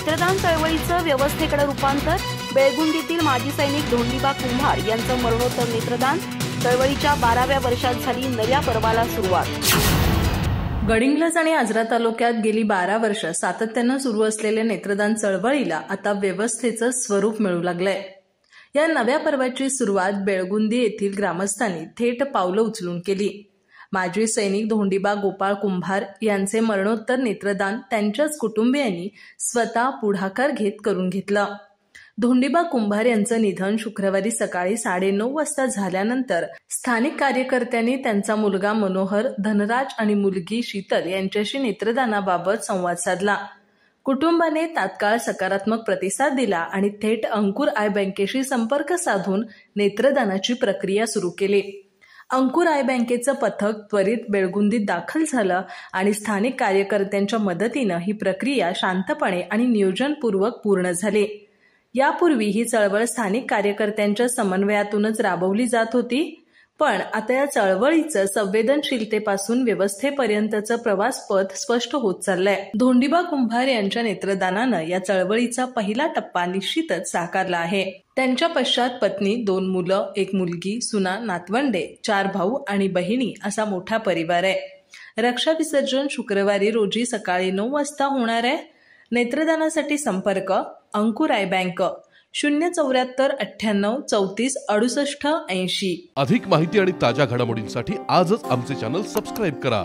नेत्रदान चळवळीचं व्यवस्थेकडे रूपांतर। बेळगुंडीतील माजी सैनिक धोंडीबा कुंभार यांचं मरणोत्तर नेत्रदान। चळवळीच्या 12व्या वर्षात झाली नव्या पर्वाला सुरुवात। गडिंग्लज आणि आजरा तालुक्यात गेली 12 वर्ष सातत्यानं सुरू असलेल्या नेत्रदान चळवळीला आता व्यवस्थेचं स्वरूप मिळू लागलंय। या नव्या पर्वाची सुरुवात बेळगुंदी येथील ग्रामस्थांनी थेट पावलं उचलून केली। माजी सैनिक धोंडीबा गोपाळ कुंभार यांचे मरणोत्तर नेत्रदान त्यांच्याच कुटुंबियांनी स्वतः पुढाकार घेत करून घेतलं। धोंडीबा कुंभार यांचं निधन शुक्रवारी सकाळी 9:30 वाजता झाल्यानंतर स्थानिक कार्यकर्त्यांनी त्यांचा मुलगा मनोहर, धनराज आणि मुलगी शीतल यांच्याशी नेत्रदानाबाबत संवाद साधला। कुटुंबाने तात्काळ सकारात्मक प्रतिसाद दिला आणि थेट अंकुर आय बँकेशी संपर्क साधून नेत्रदानाची प्रक्रिया सुरू केली। अंकुर आय बँकेचं पथक त्वरित बेळगुंदीत दाखल झालं आणि स्थानिक कार्यकर्त्यांच्या मदतीनं ही प्रक्रिया शांतपणे आणि नियोजनपूर्वक पूर्ण झाली। यापूर्वी ही चळवळ स्थानिक कार्यकर्त्यांच्या समन्वयातूनच राबवली जात होती, पण आता या चळवळीचं संवेदनशीलतेपासून व्यवस्थेपर्यंतचं प्रवास पथ स्पष्ट होत चाललंय। धोंडीबा कुंभार यांच्या नेत्रदानानं या चळवळीचा पहिला टप्पा निश्चितच साकारला आहे। त्यांच्या पश्चात पत्नी, 2 मुलं, 1 मुलगी, सुना, नातवंडे, 4 भाऊ आणि बहिणी असा मोठा परिवार आहे। रक्षा विसर्जन शुक्रवारी रोजी सकाळी 9 वाजता होणार आहे। नेत्रदानासाठी संपर्क अंकुर आय बँक 074 98 34 68 80। अधिक माहिती आणि ताज्या घडामोडींसाठी आजच आमचे चॅनल सबस्क्राइब करा।